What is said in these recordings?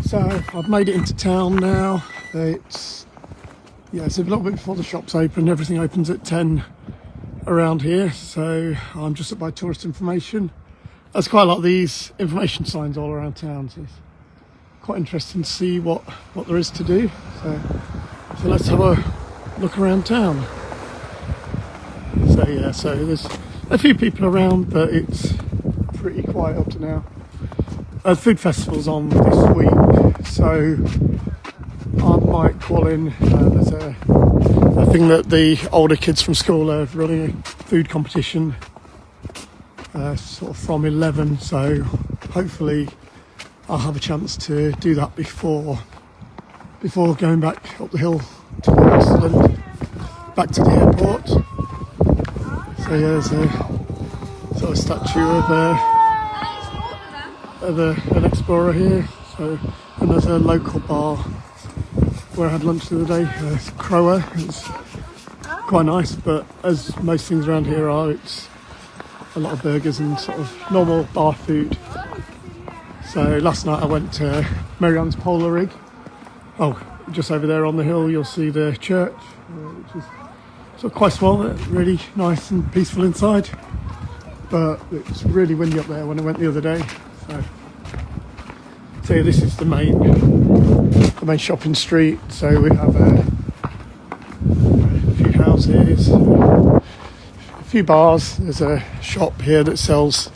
So I've made it into town now. It's a little bit before the shops open. Everything opens at 10 around here. So I'm just at my tourist information. There's quite a lot of these information signs all around town. So it's quite interesting to see what there is to do. So let's have a look around town. So there's a few people around, but it's pretty quiet up to now. Food festival's on this week, so I might call in. There's a thing that the older kids from school are running a food competition sort of from 11, so hopefully I'll have a chance to do that before going back up the hill to Iceland, back to the airport. So yeah, there's a sort of statue of an explorer here. So, and there's a local bar where I had lunch the other day, Crower. It's quite nice, but as most things around here are, it's a lot of burgers and sort of normal bar food. So last night I went to Marianne's Polar Rig. Oh, just over there on the hill you'll see the church, which is sort of quite small, really nice and peaceful inside. But it's really windy up there when I went the other day. So yeah, this is the main shopping street. So we have a few houses, a few bars. There's a shop here that sells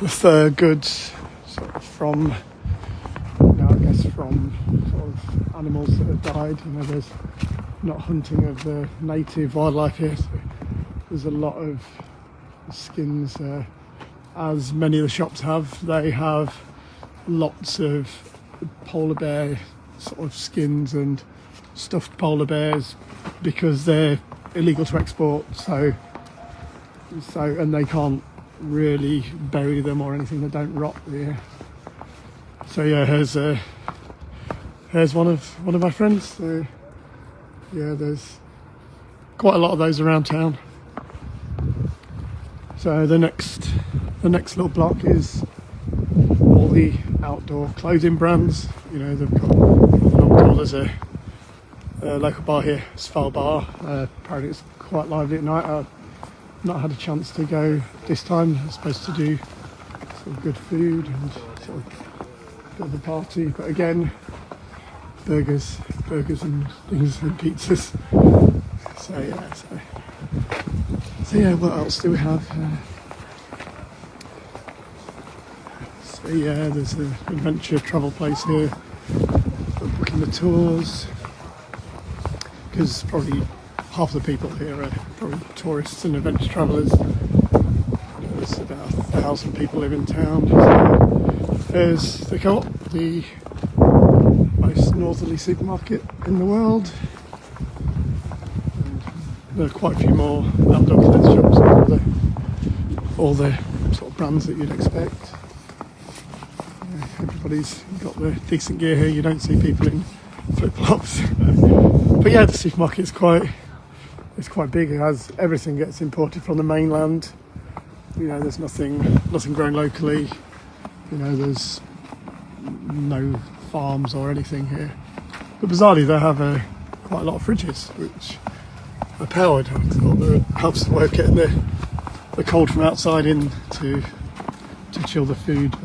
fur goods, sort of from sort of animals that have died. There's not hunting of the native wildlife here. So there's a lot of skins, as many of the shops have. They have lots of polar bear sort of skins and stuffed polar bears because they're illegal to export, so and they can't really bury them or anything, they don't rot here. So yeah, here's one of my friends. So yeah, there's quite a lot of those around town. So the next little block is all the outdoor clothing brands. They've got there's a local bar here, Sval Bar. Apparently it's quite lively at night. I've not had a chance to go this time. I'm supposed to do sort of good food and sort of a bit of a party, but again, burgers and things and pizzas. So yeah, what else do we have? So yeah, there's an adventure travel place here for booking the tours, because probably half the people here are probably tourists and adventure travellers. There's about 1,000 people live in town. There's the Co-op, the most northerly supermarket in the world. And there are quite a few more outdoor clothes shops and all the sort of brands that you'd expect. Everybody's got the decent gear here. You don't see people in flip-flops. But yeah, the supermarket's quite big. It has everything gets imported from the mainland. There's nothing grown locally. There's no farms or anything here. But bizarrely, they have quite a lot of fridges, which are powered. I thought that helps the way of getting the cold from outside in to chill the food.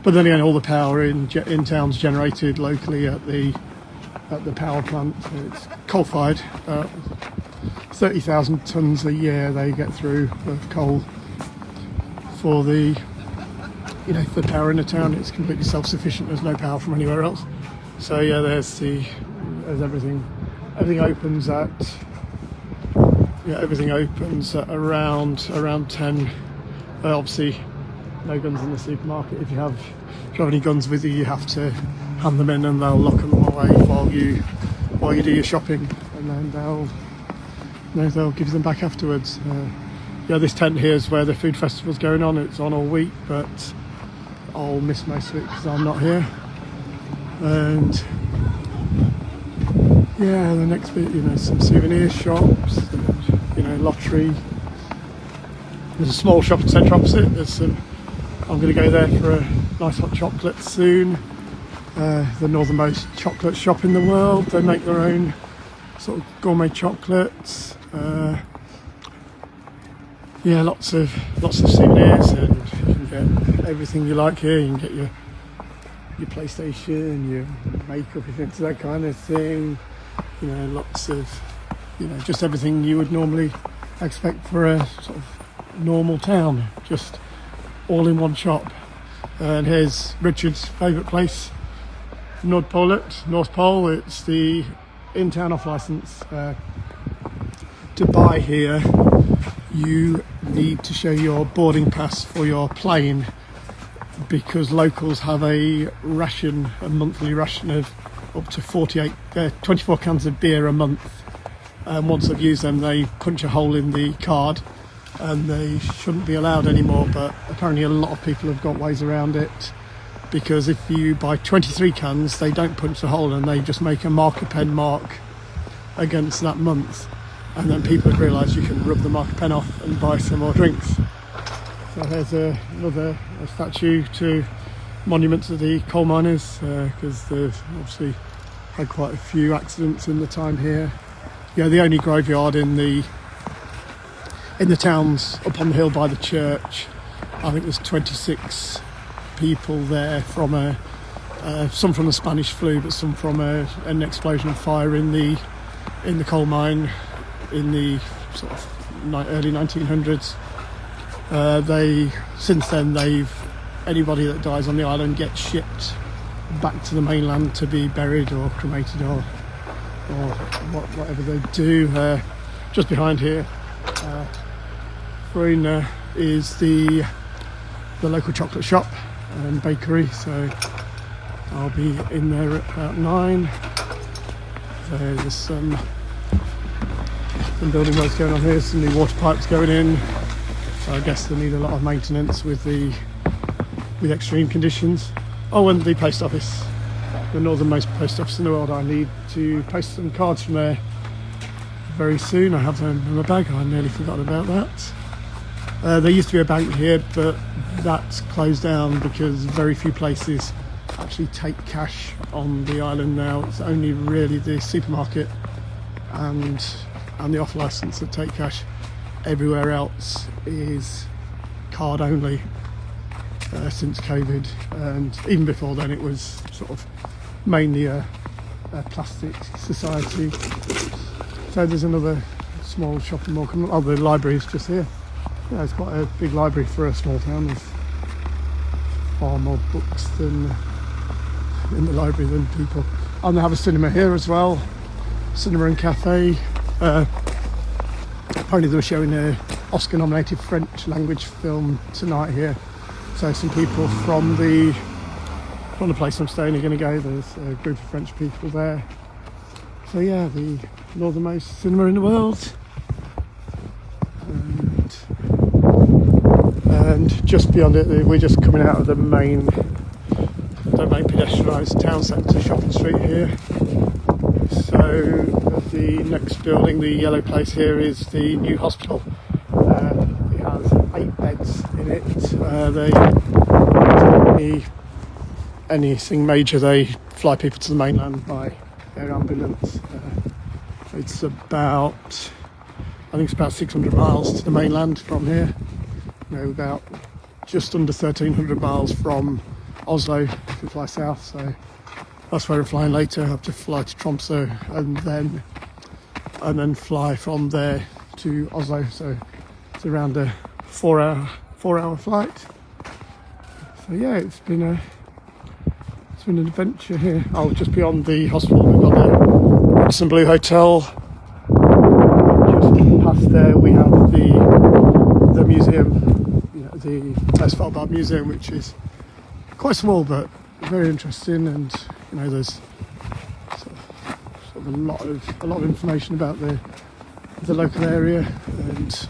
But then again, all the power in town's generated locally at the power plant. So it's coal-fired. 30,000 tonnes a year they get through of coal for the power in the town. It's completely self-sufficient. There's no power from anywhere else. So yeah, there's everything. Everything opens at around 10. Obviously, no guns in the supermarket. If you have any guns with you, you have to hand them in, and they'll lock them away while you do your shopping, and then they'll give you them back afterwards. This tent here is where the food festival's going on. It's on all week, but I'll miss most of it because I'm not here. And yeah, the next bit, some souvenir shops, lottery. There's a small shopping centre opposite. I'm going to go there for a nice hot chocolate soon. the northernmost chocolate shop in the world. They make their own sort of gourmet chocolates. Yeah, lots of souvenirs, and you can get everything you like here. You can get your PlayStation, your makeup, if you're into that kind of thing. You know, lots of, you know, just everything you would normally expect for a sort of normal town, just all in one shop. And here's Richard's favourite place, North Pole. It's the in-town off licence. To buy here, you need to show your boarding pass for your plane, because locals have a monthly ration of up to 24 cans of beer a month. And once they've used them, they punch a hole in the card, and they shouldn't be allowed anymore. But apparently a lot of people have got ways around it, because if you buy 23 cans, they don't punch the hole, and they just make a marker pen mark against that month. And then people have realised you can rub the marker pen off and buy some more drinks. So there's another statue to monument to the coal miners, because they've obviously had quite a few accidents in the time here. Yeah, the only graveyard in the towns up on the hill by the church. I think there's 26 people there from some from the Spanish flu, but some from an explosion of fire in the coal mine in the sort of early 1900s. Since then, anybody that dies on the island gets shipped back to the mainland to be buried or cremated or whatever they do. Just behind here, Farina is the local chocolate shop and bakery, so I'll be in there at about 9. So there's some building works going on here, some new water pipes going in, so I guess they need a lot of maintenance with extreme conditions. Oh, and the post office, the northernmost post office in the world. I need to post some cards from there very soon. I have them in my bag. I nearly forgot about that. There used to be a bank here, but that's closed down because very few places actually take cash on the island now. It's only really the supermarket and the off licence that take cash. Everywhere else is card only since COVID, and even before then it was sort of mainly a plastic society. So there's another small shopping mall coming. Oh, the library is just here. Yeah, it's quite a big library for a small town. There's far more books in the library than people. And they have a cinema here as well, cinema and cafe. Apparently they were showing an Oscar-nominated French language film tonight here. So some people from the place I'm staying are going to go. There's a group of French people there. So yeah, the northernmost cinema in the world. And just beyond it, we're just coming out of the main pedestrianised town centre shopping street here. So the next building, the yellow place here, is the new hospital. It has 8 beds in it. Anything major, they fly people to the mainland by air ambulance. It's about 600 miles to the mainland from here. About just under 1,300 miles from Oslo if we fly south. So that's where we're flying later. I have to fly to Tromsø and then fly from there to Oslo. So it's around a 4-hour flight. So yeah, it's been an adventure here. Oh, just beyond the hospital we've got the Radisson Blu Hotel. Just past there we have the museum, the Svalbard Museum, which is quite small but very interesting, and there's sort of a lot of information about the local area and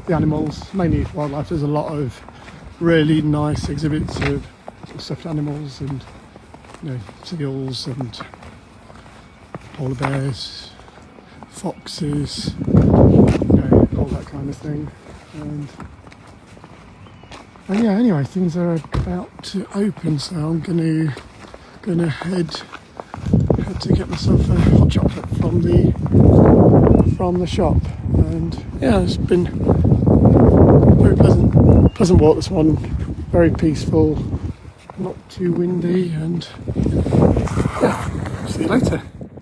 the animals, mainly wildlife. There's a lot of really nice exhibits of stuffed animals and seals and polar bears, foxes, all that kind of thing. And yeah, anyway, things are about to open, so I'm going gonna head to get myself a hot chocolate from the shop. And yeah, it's been a very pleasant walk this morning. Very peaceful, not too windy, and yeah, see you later.